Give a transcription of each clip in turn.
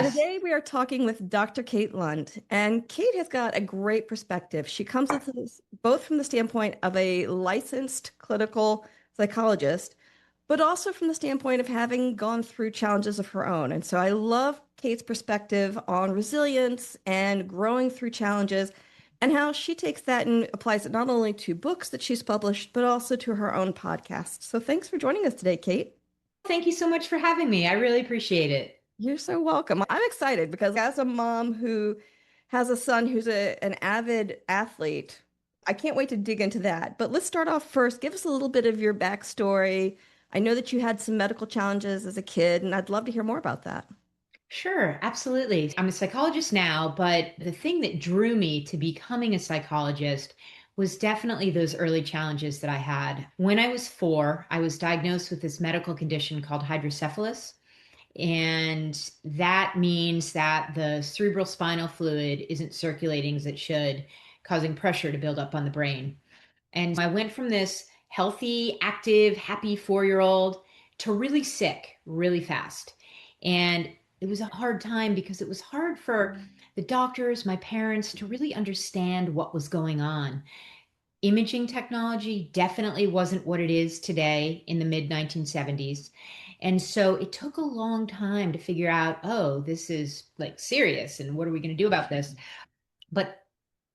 Today we are talking with Dr. Kate Lund, and Kate has got a great perspective. She comes at this both from the standpoint of a licensed clinical psychologist, but also from the standpoint of having gone through challenges of her own. And so I love Kate's perspective on resilience and growing through challenges and how she takes that and applies it not only to books that she's published, but also to her own podcast. So thanks for joining us today, Kate. Thank you so much for having me. I really appreciate it. You're so welcome. I'm excited because as a mom who has a son who's an avid athlete, I can't wait to dig into that. But let's start off first. Give us a little bit of your backstory. I know that you had some medical challenges as a kid, and I'd love to hear more about that. Sure, absolutely. I'm a psychologist now, but the thing that drew me to becoming a psychologist was definitely those early challenges that I had. When I was 4, I was diagnosed with this medical condition called hydrocephalus. And that means that the cerebral spinal fluid isn't circulating as it should, causing pressure to build up on the brain. And I went from this healthy, active, happy 4-year old to really sick really fast. And it was a hard time because it was hard for the doctors, my parents, to really understand what was going on. Imaging technology definitely wasn't what it is today in the mid 1970s. And so it took a long time to figure out, oh, this is like serious and what are we going to do about this? But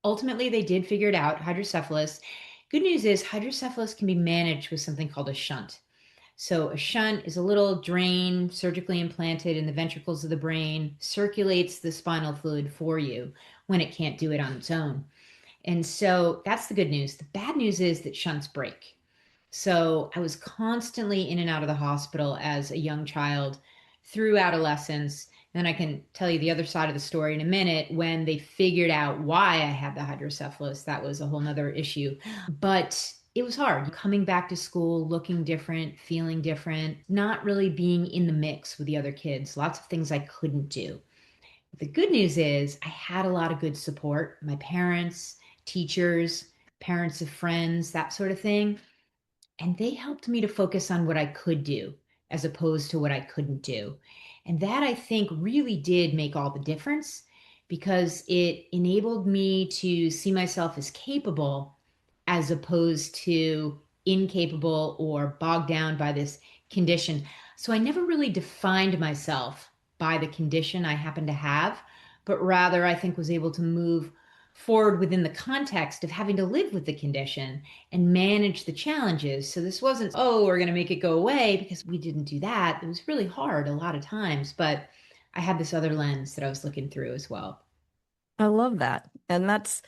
ultimately, they did figure it out, hydrocephalus. Good news is hydrocephalus can be managed with something called a shunt. So a shunt is a little drain surgically implanted in the ventricles of the brain, circulates the spinal fluid for you when it can't do it on its own. And so that's the good news. The bad news is that shunts break. So I was constantly in and out of the hospital as a young child through adolescence. And I can tell you the other side of the story in a minute. When they figured out why I had the hydrocephalus, that was a whole nother issue. But it was hard coming back to school, looking different, feeling different, not really being in the mix with the other kids. Lots of things I couldn't do. The good news is I had a lot of good support. My parents, teachers, parents of friends, that sort of thing. And they helped me to focus on what I could do as opposed to what I couldn't do. And that I think really did make all the difference because it enabled me to see myself as capable as opposed to incapable or bogged down by this condition. So I never really defined myself by the condition I happened to have, but rather I think was able to move forward within the context of having to live with the condition and manage the challenges. So this wasn't, oh, we're going to make it go away because we didn't do that. It was really hard a lot of times, but I had this other lens that I was looking through as well. I love that. And that's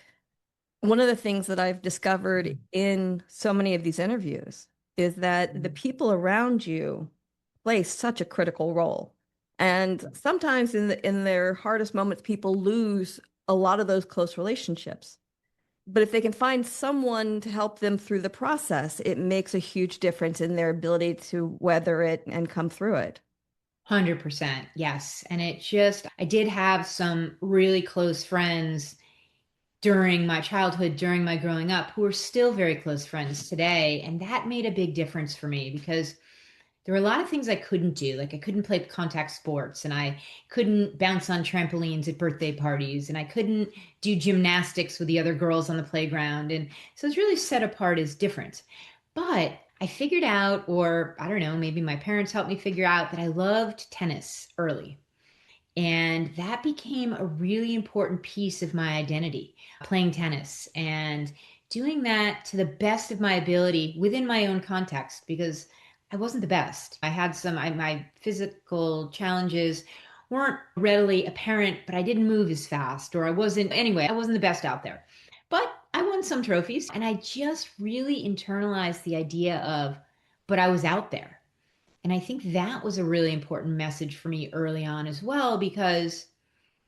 one of the things that I've discovered in so many of these interviews is that the people around you play such a critical role. And sometimes in their hardest moments, people lose a lot of those close relationships. But if they can find someone to help them through the process, it makes a huge difference in their ability to weather it and come through it. 100%. Yes. And it just, I did have some really close friends during my childhood, during my growing up, who are still very close friends today. And that made a big difference for me because there were a lot of things I couldn't do. Like I couldn't play contact sports and I couldn't bounce on trampolines at birthday parties and I couldn't do gymnastics with the other girls on the playground. And so it's really set apart as different. But I figured out, or I don't know, maybe my parents helped me figure out that I loved tennis early. And that became a really important piece of my identity, playing tennis and doing that to the best of my ability within my own context, because I wasn't the best. I had my physical challenges weren't readily apparent, but I didn't move as fast, or I wasn't the best out there. But I won some trophies, and I just really internalized the idea of, but I was out there. And I think that was a really important message for me early on as well, because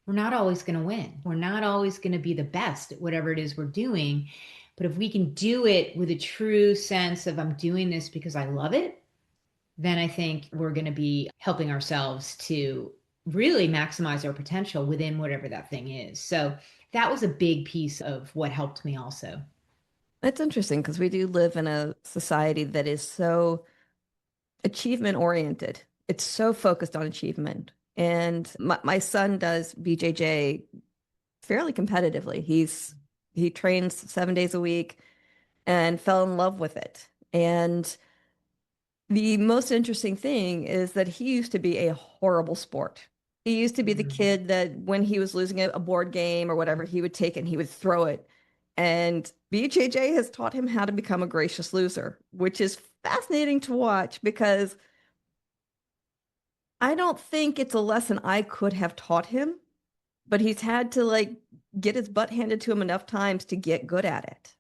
we're not always going to win. We're not always going to be the best at whatever it is we're doing. But if we can do it with a true sense of, I'm doing this because I love it, then I think we're going to be helping ourselves to really maximize our potential within whatever that thing is. So that was a big piece of what helped me also. It's interesting because we do live in a society that is so achievement oriented. It's so focused on achievement. And my son does BJJ fairly competitively. He trains 7 days a week and fell in love with it. And the most interesting thing is that he used to be a horrible sport. He used to be the Mm. kid that when he was losing a board game or whatever, he would take it and he would throw it. And BJJ has taught him how to become a gracious loser, which is fascinating to watch because I don't think it's a lesson I could have taught him, but he's had to like get his butt handed to him enough times to get good at it.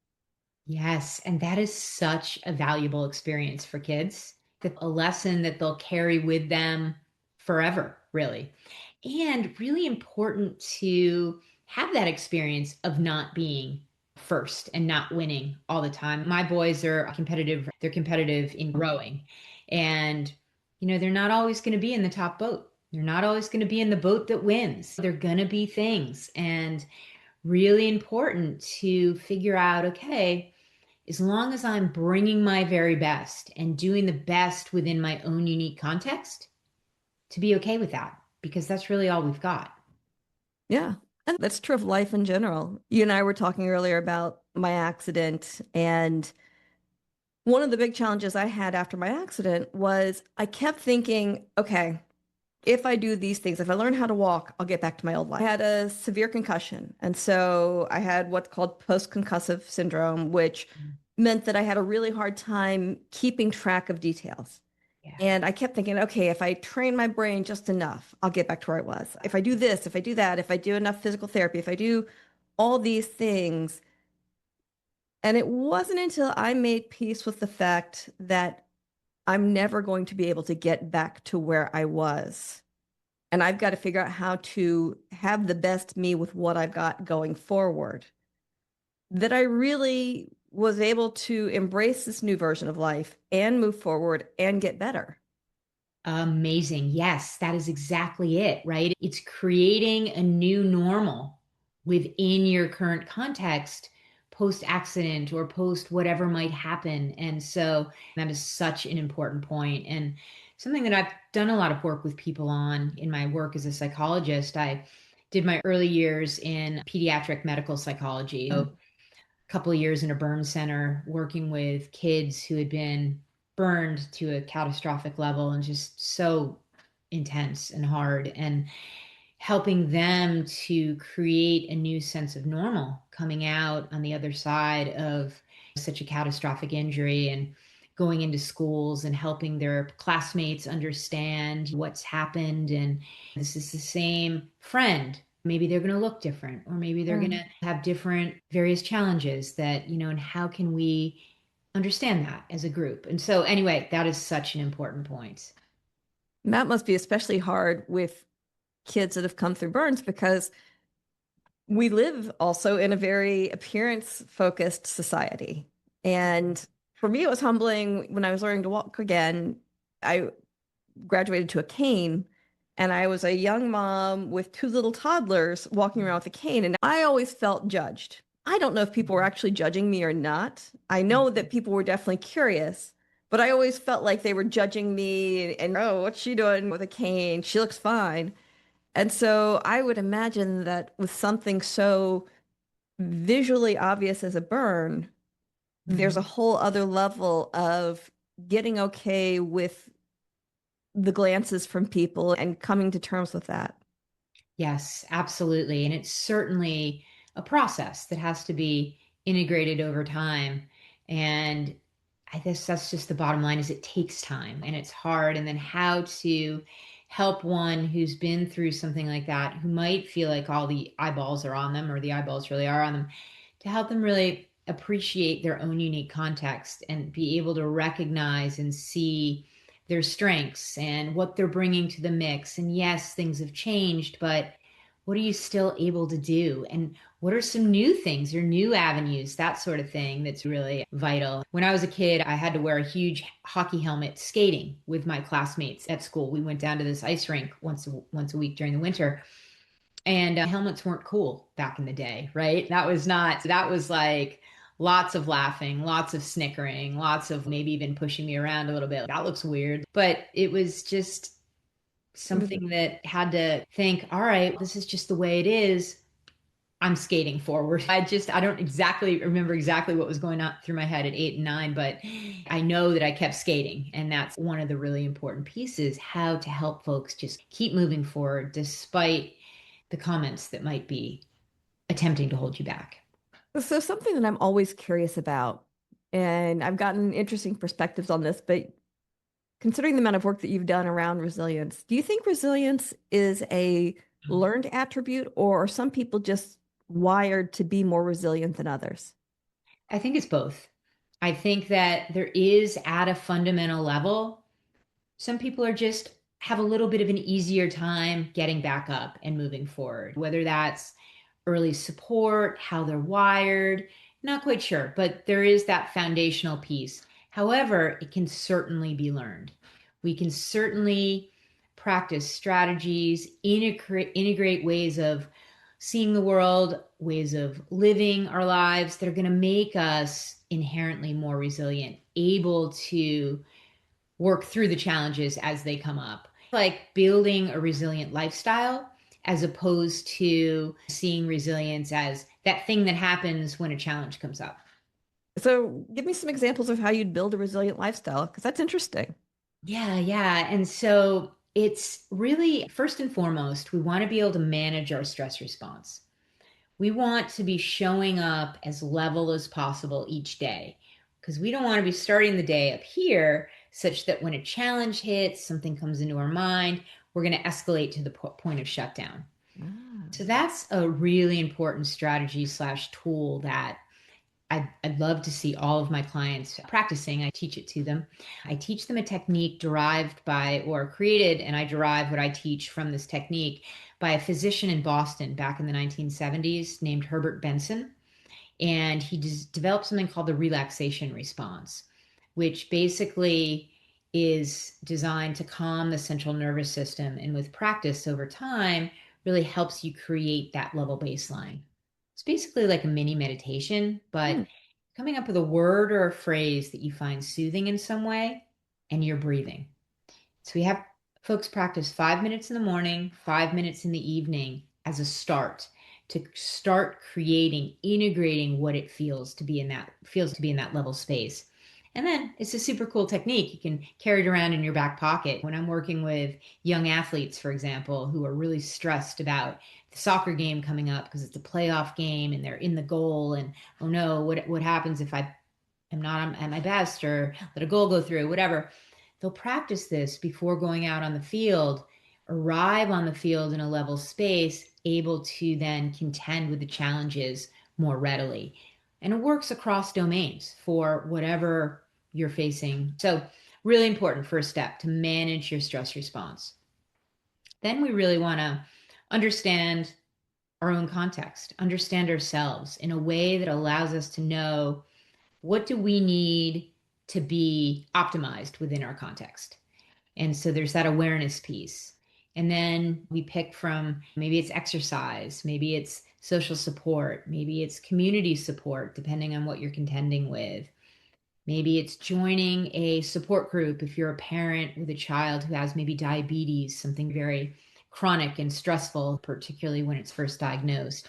Yes, and that is such a valuable experience for kids. That a lesson that they'll carry with them forever, really. And really important to have that experience of not being first and not winning all the time. My boys are competitive, they're competitive in rowing. And they're not always going to be in the top boat. They're not always going to be in the boat that wins. They're going to be things, and really important to figure out, okay, as long as I'm bringing my very best and doing the best within my own unique context, to be okay with that, because that's really all we've got. Yeah. And that's true of life in general. You and I were talking earlier about my accident, and one of the big challenges I had after my accident was I kept thinking, okay, if I do these things, if I learn how to walk, I'll get back to my old life. I had a severe concussion. And so I had what's called post-concussive syndrome, which meant that I had a really hard time keeping track of details. Yeah. And I kept thinking, okay, if I train my brain just enough, I'll get back to where I was. If I do this, if I do that, if I do enough physical therapy, if I do all these things. And it wasn't until I made peace with the fact that I'm never going to be able to get back to where I was. And I've got to figure out how to have the best me with what I've got going forward. That I really was able to embrace this new version of life and move forward and get better. Amazing. Yes, that is exactly it, right? It's creating a new normal within your current context, post accident or post whatever might happen. And so that is such an important point, and something that I've done a lot of work with people on in my work as a psychologist. I did my early years in pediatric medical psychology. So couple of years in a burn center working with kids who had been burned to a catastrophic level and just so intense and hard, and helping them to create a new sense of normal coming out on the other side of such a catastrophic injury, and going into schools and helping their classmates understand what's happened. And this is the same friend. Maybe they're going to look different, or maybe they're going Mm. to have different various challenges that, and how can we understand that as a group? And so, anyway, that is such an important point. That must be especially hard with kids that have come through burns because we live also in a very appearance focused society. And for me, it was humbling when I was learning to walk again. I graduated to a cane, and I was a young mom with two little toddlers walking around with a cane. And I always felt judged. I don't know if people were actually judging me or not. I know that people were definitely curious, but I always felt like they were judging me and, oh, what's she doing with a cane? She looks fine. And so I would imagine that with something so visually obvious as a burn, there's a Mhm. whole other level of getting okay with the glances from people and coming to terms with that. Yes, absolutely. And it's certainly a process that has to be integrated over time. And I guess that's just the bottom line, is it takes time and it's hard. And then how to help one who's been through something like that, who might feel like all the eyeballs are on them, or the eyeballs really are on them, to help them really appreciate their own unique context and be able to recognize and see their strengths and what they're bringing to the mix. And yes, things have changed, but what are you still able to do? And what are some new things or new avenues, that sort of thing, that's really vital. When I was a kid, I had to wear a huge hockey helmet skating with my classmates at school. We went down to this ice rink once a week during the winter, and helmets weren't cool back in the day, right? That was like lots of laughing, lots of snickering, lots of maybe even pushing me around a little bit. That looks weird. But it was just something that had to think, all right, this is just the way it is. I'm skating forward. I don't exactly remember exactly what was going on through my head at 8 and 9, but I know that I kept skating. And that's one of the really important pieces, how to help folks just keep moving forward despite the comments that might be attempting to hold you back. So something that I'm always curious about, and I've gotten interesting perspectives on this, but considering the amount of work that you've done around resilience, do you think resilience is a learned attribute, or are some people just wired to be more resilient than others? I think it's both. I think that there is at a fundamental level, some people are just have a little bit of an easier time getting back up and moving forward, whether that's early support, how they're wired, not quite sure, but there is that foundational piece. However, it can certainly be learned. We can certainly practice strategies, integrate ways of seeing the world, ways of living our lives that are going to make us inherently more resilient, able to work through the challenges as they come up. Like building a resilient lifestyle as opposed to seeing resilience as that thing that happens when a challenge comes up. So give me some examples of how you'd build a resilient lifestyle, because that's interesting. Yeah, yeah. And so it's really first and foremost, we want to be able to manage our stress response. We want to be showing up as level as possible each day because we don't want to be starting the day up here such that when a challenge hits, something comes into our mind, we're going to escalate to the point of shutdown. Ah. So that's a really important strategy slash tool that I'd love to see all of my clients practicing. I teach it to them. I teach them a technique derived by or created, and I derive what I teach from this technique by a physician in Boston back in the 1970s named Herbert Benson. And he developed something called the relaxation response, which basically is designed to calm the central nervous system. And with practice over time, really helps you create that level baseline. It's basically like a mini meditation, Hmm. but coming up with a word or a phrase that you find soothing in some way, and you're breathing. So we have folks practice 5 minutes in the morning, 5 minutes in the evening as a start to start creating, integrating what it feels to be in that level space. And then it's a super cool technique. You can carry it around in your back pocket. When I'm working with young athletes, for example, who are really stressed about the soccer game coming up because it's a playoff game and they're in the goal, and oh no, what happens if I am not at my best or let a goal go through, whatever. They'll practice this before going out on the field, arrive on the field in a level space, able to then contend with the challenges more readily. And it works across domains for whatever you're facing. So, really important first step to manage your stress response. Then we really want to understand our own context, understand ourselves in a way that allows us to know what do we need to be optimized within our context. And so there's that awareness piece. And then we pick from maybe it's exercise, maybe it's social support, maybe it's community support, depending on what you're contending with. Maybe it's joining a support group if you're a parent with a child who has maybe diabetes, something very chronic and stressful, particularly when it's first diagnosed.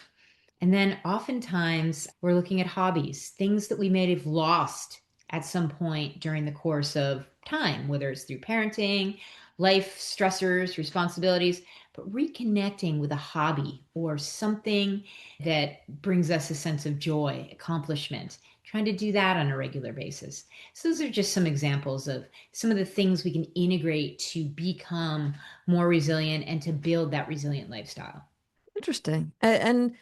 And then oftentimes we're looking at hobbies, things that we may have lost at some point during the course of time, whether it's through parenting, life stressors, responsibilities, but reconnecting with a hobby or something that brings us a sense of joy, accomplishment, trying to do that on a regular basis. So those are just some examples of some of the things we can integrate to become more resilient and to build that resilient lifestyle. Interesting. And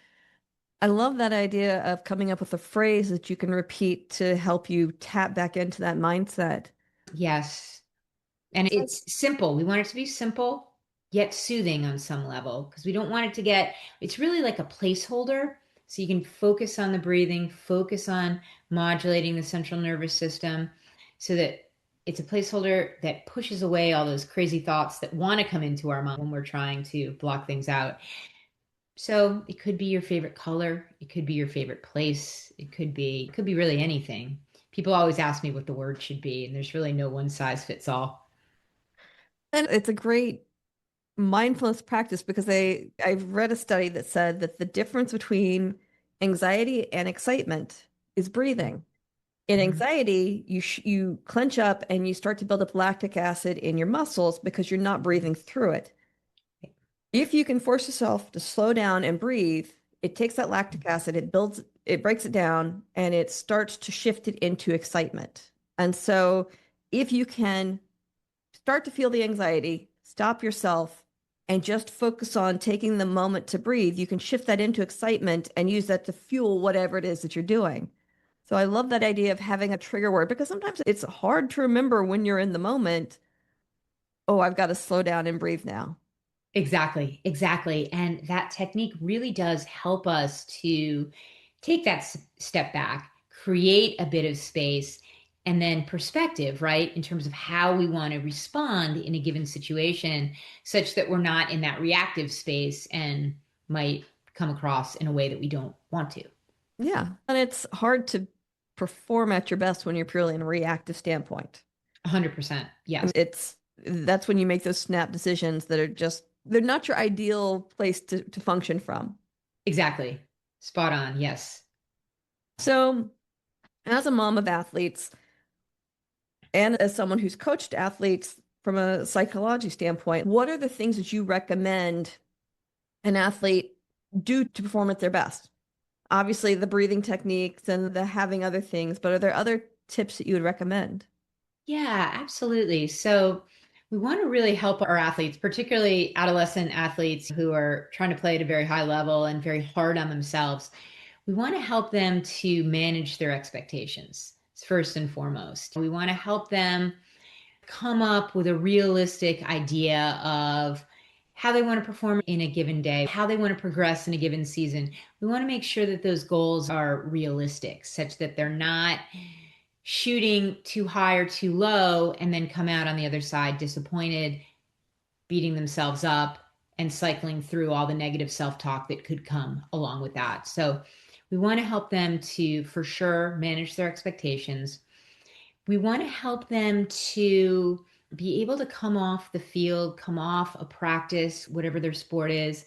I love that idea of coming up with a phrase that you can repeat to help you tap back into that mindset. Yes. And So, it's simple. We want it to be simple, yet soothing on some level because we don't want it to get, it's really like a placeholder. So you can focus on the breathing, focus on modulating the central nervous system so that it's a placeholder that pushes away all those crazy thoughts that want to come into our mind when we're trying to block things out. So it could be your favorite color, it could be your favorite place, it could be really anything. People always ask me what the word should be, and there's really no one size fits all. and it's a great mindfulness practice because I've read a study that said that the difference between anxiety and excitement is breathing. In Mhm. anxiety, you clench up and you start to build up lactic acid in your muscles because you're not breathing through it. If you can force yourself to slow down and breathe, it takes that lactic acid, it breaks it down, and it starts to shift it into excitement. And so if you can start to feel the anxiety, stop yourself, and just focus on taking the moment to breathe, you can shift that into excitement and use that to fuel whatever it is that you're doing. So I love that idea of having a trigger word because sometimes it's hard to remember when you're in the moment. Oh, I've got to slow down and breathe now. Exactly, exactly. And that technique really does help us to take that step back, create a bit of space, and then perspective, right? In terms of how we want to respond in a given situation, such that we're not in that reactive space and might come across in a way that we don't want to. Yeah. And it's hard to perform at your best when you're purely in a reactive standpoint. 100%. Yes, And that's when you make those snap decisions that are just, they're not your ideal place to function from. exactly. Spot on. Yes. So, as a mom of athletes and as someone who's coached athletes from a psychology standpoint, what are the things that you recommend an athlete do to perform at their best? Obviously, the breathing techniques and the having other things, but are there other tips that you would recommend? Yeah, absolutely. So we want to really help our athletes, particularly adolescent athletes who are trying to play at a very high level and very hard on themselves. We want to help them to manage their expectations, first and foremost. We want to help them come up with a realistic idea of how they want to perform in a given day, how they want to progress in a given season. We want to make sure that those goals are realistic, such that they're not shooting too high or too low and then come out on the other side disappointed, beating themselves up, and cycling through all the negative self talk that could come along with that. So, we want to help them to, for sure, manage their expectations. We want to help them to be able to come off the field, come off a practice, whatever their sport is,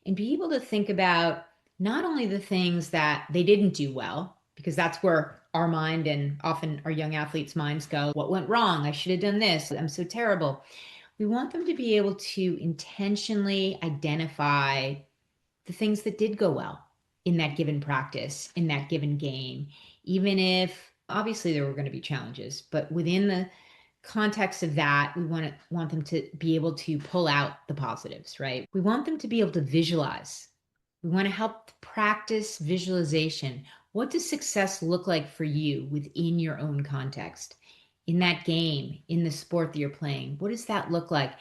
and be able to think about not only the things that they didn't do well, because that's where our mind and often our young athletes' minds go, what went wrong? I should have done this. I'm so terrible. We want them to be able to intentionally identify the things that did go well in that given practice, in that given game, even if obviously there were going to be challenges, but within the context of that, we want them to be able to pull out the positives, right? We want them to be able to visualize. We want to help practice visualization. What does success look like for you within your own context? In that game, in the sport that you're playing, what does that look like?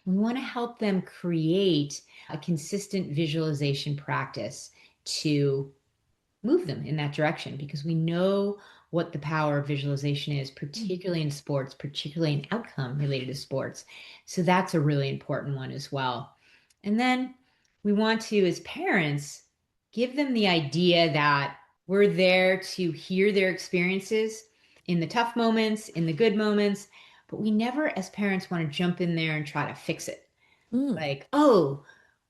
We want to help them create a consistent visualization practice to move them in that direction because we know what the power of visualization is, particularly in sports, particularly in outcome related to sports. So that's a really important one as well. And then we want to, as parents, give them the idea that we're there to hear their experiences in the tough moments, in the good moments, but we never, as parents, want to jump in there and try to fix it. Mm. Like, oh,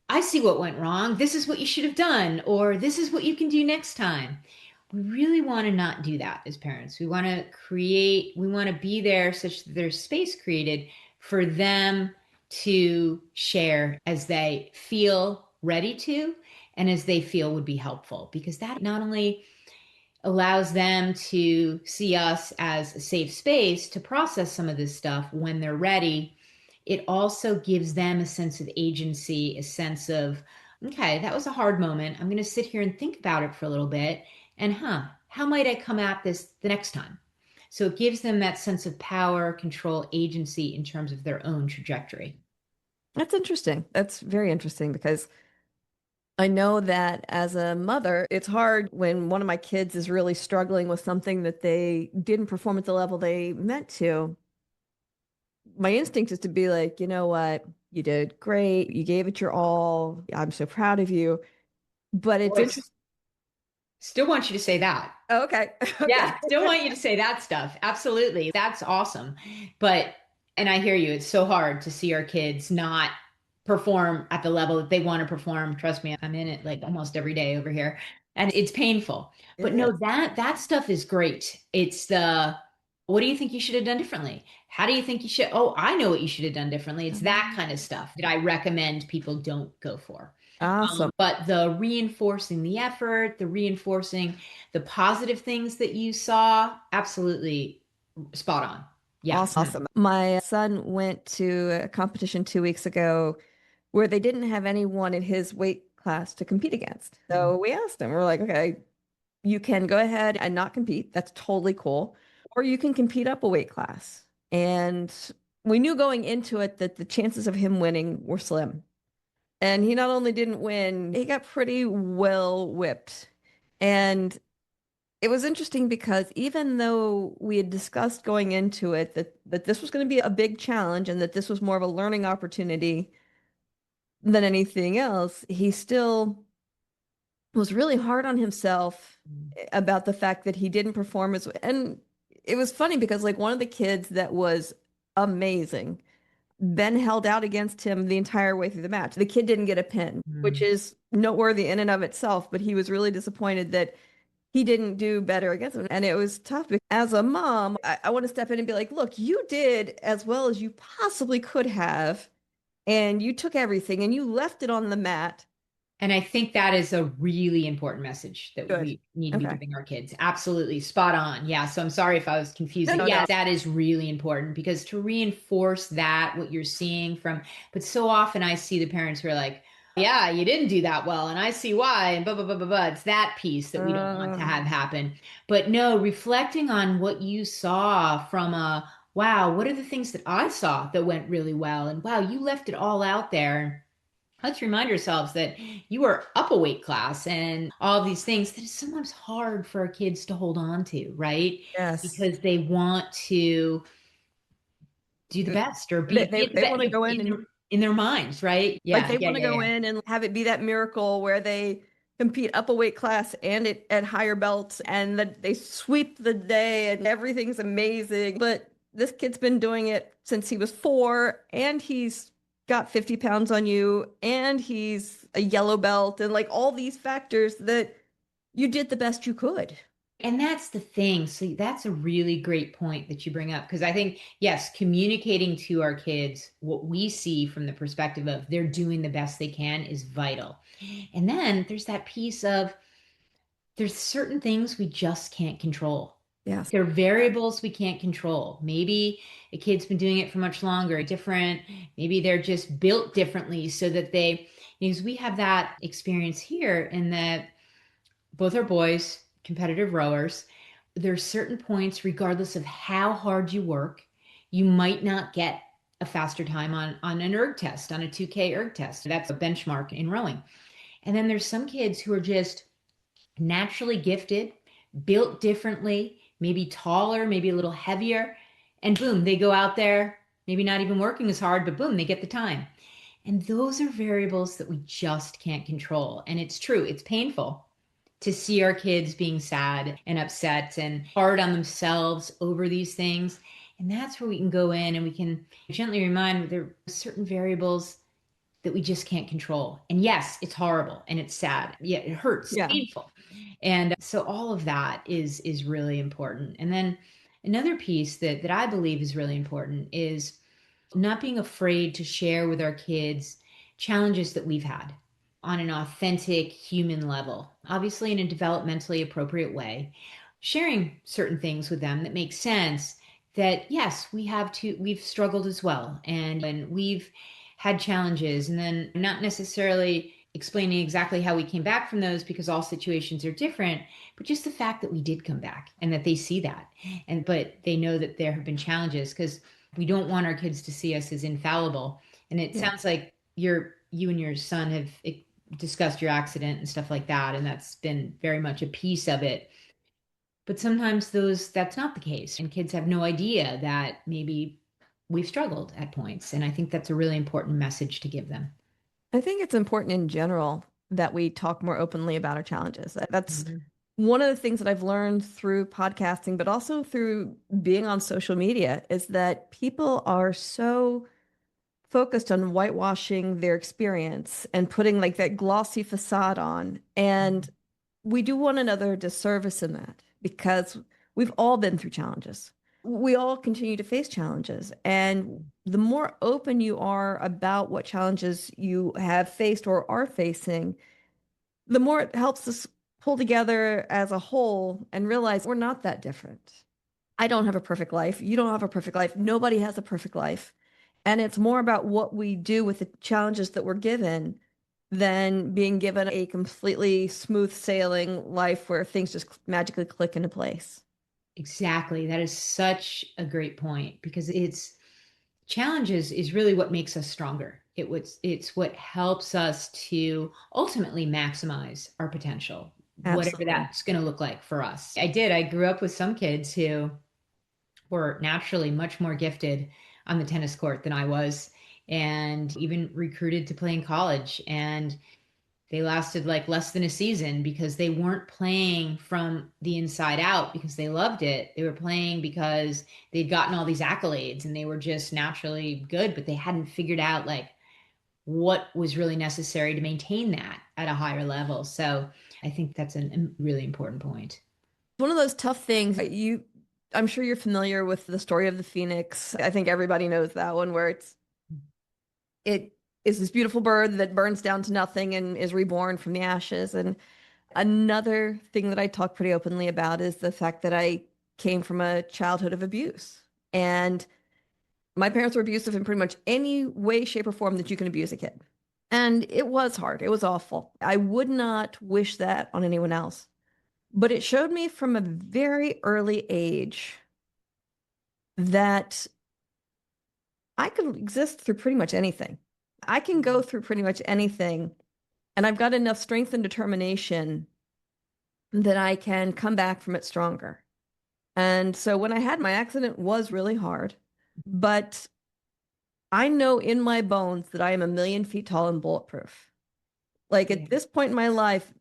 I see what went wrong. This is what you should have done, or this is what you can do next time. We really want to not do that as parents. We want to be there such that there's space created for them to share as they feel ready to and as they feel would be helpful, because that not only allows them to see us as a safe space to process some of this stuff when they're ready. It also gives them a sense of agency, a sense of, okay, that was a hard moment. I'm going to sit here and think about it for a little bit. And, how might I come at this the next time? So it gives them that sense of power, control, agency in terms of their own trajectory. That's interesting. That's very interesting because I know that as a mother, it's hard when one of my kids is really struggling with something that they didn't perform at the level they meant to. My instinct is to be like, you know what? You did great. You gave it your all. I'm so proud of you. But it's Boys, interesting. still want you to say that. Okay. Okay. Yeah, still want you to say that stuff. Absolutely. That's awesome. But, and I hear you, it's so hard to see our kids not perform at the level that they want to perform. Trust me, I'm in it like almost every day over here. And it's painful. It But no, is. that stuff is great. It's the what do you think you should have done differently? How do you think you should? Oh, I know what you should have done differently. It's that kind of stuff that I recommend people don't go for. Awesome. But the reinforcing the effort, the reinforcing the positive things that you saw, absolutely spot on. Yeah. Awesome. My son went to a competition 2 weeks ago where they didn't have anyone in his weight class to compete against. Mhm. So we asked him, we're like, okay, you can go ahead and not compete. That's totally cool. Or you can compete up a weight class. And we knew going into it that the chances of him winning were slim. And he not only didn't win, he got pretty well whipped. And it was interesting because even though we had discussed going into it that this was going to be a big challenge and that this was more of a learning opportunity than anything else, he still was really hard on himself about the fact that he didn't perform as and it was funny because like one of the kids that was amazing, Ben held out against him the entire way through the match. The kid didn't get a pin, which Mhm. is noteworthy in and of itself, but he was really disappointed that he didn't do better against him. And it was tough. As a mom, I want to step in and be like, look, you did as well as you possibly could have, and you took everything and you left it on the mat. And I think that is a really important message that Good. we need to be Okay. giving our kids. Absolutely spot on. Yeah. So I'm sorry if I was No, confusing. no, Yeah, no. that is really important because to reinforce that, what you're seeing from, but so often I see the parents who are like, yeah, you didn't do that well, and I see why, and blah, blah, blah, blah, blah. It's that piece that we don't want to Uh, have happen. But no, reflecting on what you saw from a, wow, what are the things that I saw that went really well? And wow, you left it all out there. Let's remind ourselves that you are up a weight class and all these things that is sometimes hard for our kids to hold on to, right? yes. Because they want to do the best or be at the They best want to go in and in their minds, right? like Yeah, they yeah, want to yeah, go yeah. in and have it be that miracle where they compete up a weight class and it at higher belts and that they sweep the day and everything's amazing. But this kid's been doing it since he was 4 and he's got 50 pounds on you and he's a yellow belt and like all these factors that you did the best you could. And that's the thing. So that's a really great point that you bring up because I think, yes, communicating to our kids what we see from the perspective of they're doing the best they can is vital. And then there's that piece of there's certain things we just can't control. Yes. There are variables we can't control. Maybe a kid's been doing it for much longer, different. Maybe they're just built differently so that they, because we have that experience here in that both are boys, competitive rowers. There's certain points, regardless of how hard you work, you might not get a faster time on an erg test, on a 2K erg test. That's a benchmark in rowing. And then there's some kids who are just naturally gifted, built differently, maybe taller, maybe a little heavier, and boom, they go out there, maybe not even working as hard, but boom, they get the time. And those are variables that we just can't control. And it's true, it's painful to see our kids being sad and upset and hard on themselves over these things. And that's where we can go in and we can gently remind there are certain variables that we just can't control. And yes, it's horrible and it's sad. Yeah, it hurts, Yeah. painful. And so all of that is really important. And then another piece that I believe is really important is not being afraid to share with our kids challenges that we've had on an authentic human level, obviously in a developmentally appropriate way, sharing certain things with them that make sense that yes, we've struggled as well and we've had challenges and then not necessarily explaining exactly how we came back from those because all situations are different, but just the fact that we did come back and that they see that and but they know that there have been challenges because we don't want our kids to see us as infallible. And it Yeah. sounds like you and your son have discussed your accident and stuff like that, and that's been very much a piece of it. But sometimes those that's not the case, and kids have no idea that maybe we've struggled at points. And I think that's a really important message to give them. I think it's important in general that we talk more openly about our challenges. That's Mhm. one of the things that I've learned through podcasting, but also through being on social media, is that people are so focused on whitewashing their experience and putting like that glossy facade on. And we do one another a disservice in that because we've all been through challenges. We all continue to face challenges. And the more open you are about what challenges you have faced or are facing, the more it helps us pull together as a whole and realize we're not that different. I don't have a perfect life. You don't have a perfect life. Nobody has a perfect life. And it's more about what we do with the challenges that we're given than being given a completely smooth sailing life where things just magically click into place. Exactly. That is such a great point because it's challenges is really what makes us stronger. It's what helps us to ultimately maximize our potential, whatever Absolutely. that's going to look like for us. I grew up with some kids who were naturally much more gifted on the tennis court than I was, and even recruited to play in college. And they lasted like less than a season because they weren't playing from the inside out because they loved it. They were playing because they'd gotten all these accolades and they were just naturally good, but they hadn't figured out like what was really necessary to maintain that at a higher level. So I think that's a really important point. One of those tough things I'm sure you're familiar with the story of the Phoenix. I think everybody knows that one where it is this beautiful bird that burns down to nothing and is reborn from the ashes. And another thing that I talk pretty openly about is the fact that I came from a childhood of abuse. And my parents were abusive in pretty much any way, shape, or form that you can abuse a kid. And it was hard. It was awful. I would not wish that on anyone else. But it showed me from a very early age that I could exist through pretty much anything. I can go through pretty much anything, and I've got enough strength and determination that I can come back from it stronger. And so when I had my accident was really hard, but I know in my bones that I am a million feet tall and bulletproof. Like Yeah. at this point in my life,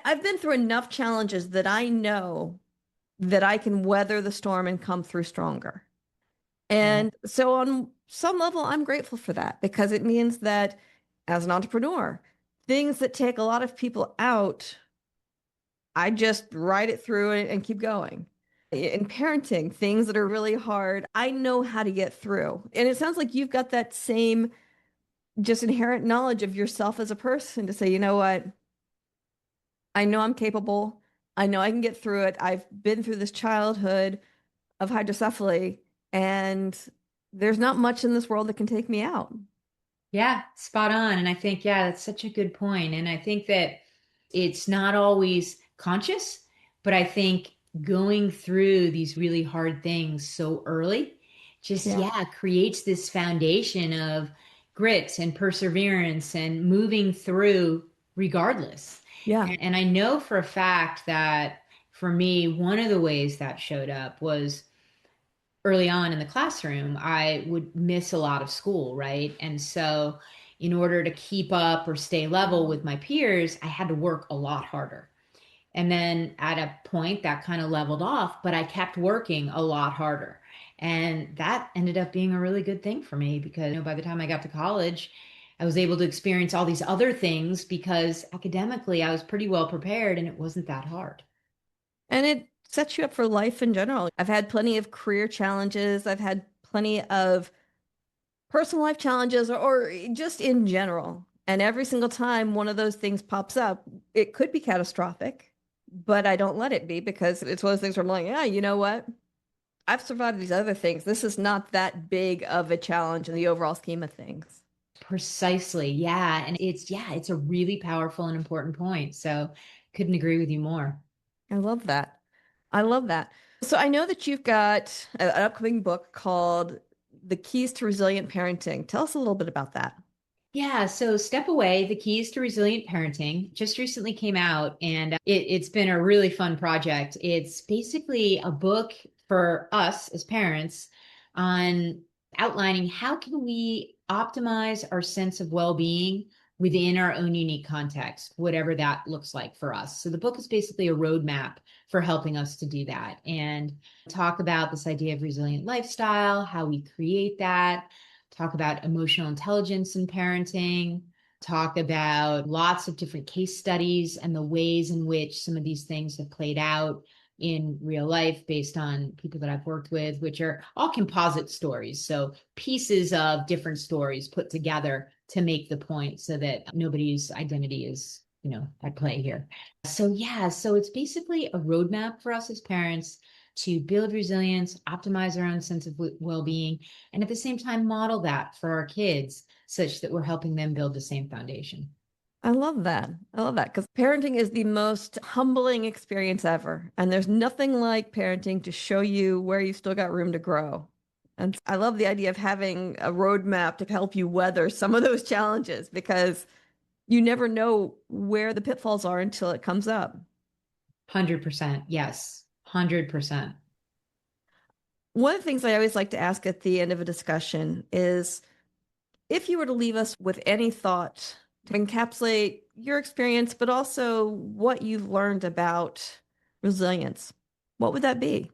I've been through enough challenges that I know that I can weather the storm and come through stronger. Yeah. And so, on some level, I'm grateful for that because it means that as an entrepreneur, things that take a lot of people out, I just ride it through and keep going. In parenting, things that are really hard, I know how to get through. And it sounds like you've got that same just inherent knowledge of yourself as a person to say, you know what? I know I'm capable. I know I can get through it. I've been through this childhood of hydrocephaly, and there's not much in this world that can take me out. Yeah, spot on. And I think, yeah, that's such a good point. And I think that it's not always conscious, but I think going through these really hard things so early just, Yeah. yeah, creates this foundation of grit and perseverance and moving through regardless. Yeah. And I know for a fact that for me, one of the ways that showed up was early on in the classroom, I would miss a lot of school, right? And so, in order to keep up or stay level with my peers, I had to work a lot harder. And then at a point that kind of leveled off, but I kept working a lot harder. And that ended up being a really good thing for me because, by the time I got to college, I was able to experience all these other things because academically I was pretty well prepared and it wasn't that hard. And it sets you up for life in general. I've had plenty of career challenges. I've had plenty of personal life challenges or just in general. And every single time one of those things pops up, it could be catastrophic, but I don't let it be because it's one of those things where I'm like, yeah, you know what? I've survived these other things. This is not that big of a challenge in the overall scheme of things. Precisely. Yeah. And it's a really powerful and important point. So couldn't agree with you more. I love that. I love that. So I know that you've got an upcoming book called The Keys to Resilient Parenting. Tell us a little bit about that. Yeah, so Step Away, The Keys to Resilient Parenting, just recently came out and it's been a really fun project. It's basically a book for us as parents on outlining how can we optimize our sense of well-being within our own unique context, whatever that looks like for us. So the book is basically a roadmap for helping us to do that and talk about this idea of resilient lifestyle, how we create that, talk about emotional intelligence in parenting, talk about lots of different case studies and the ways in which some of these things have played out in real life based on people that I've worked with, which are all composite stories. So pieces of different stories put together to make the point so that nobody's identity is, at play here. So yeah, so it's basically a roadmap for us as parents to build resilience, optimize our own sense of well-being, and at the same time model that for our kids such that we're helping them build the same foundation. I love that. I love that because parenting is the most humbling experience ever. And there's nothing like parenting to show you where you still got room to grow. And I love the idea of having a roadmap to help you weather some of those challenges because you never know where the pitfalls are until it comes up. 100%. Yes. 100%. One of the things I always like to ask at the end of a discussion is if you were to leave us with any thought to encapsulate your experience, but also what you've learned about resilience, what would that be?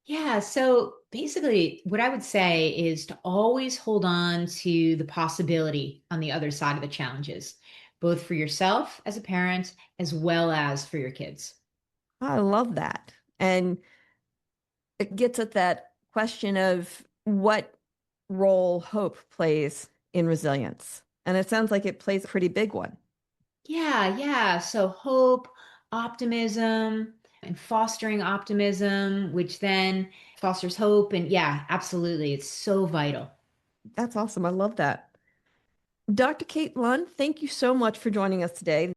Yeah. So basically, what I would say is to always hold on to the possibility on the other side of the challenges, both for yourself as a parent, as well as for your kids. I love that. And it gets at that question of what role hope plays in resilience. And it sounds like it plays a pretty big one. Yeah, yeah. So hope, optimism, and fostering optimism, which then fosters hope. And yeah, absolutely. It's so vital. That's awesome. I love that. Dr. Kate Lund, thank you so much for joining us today.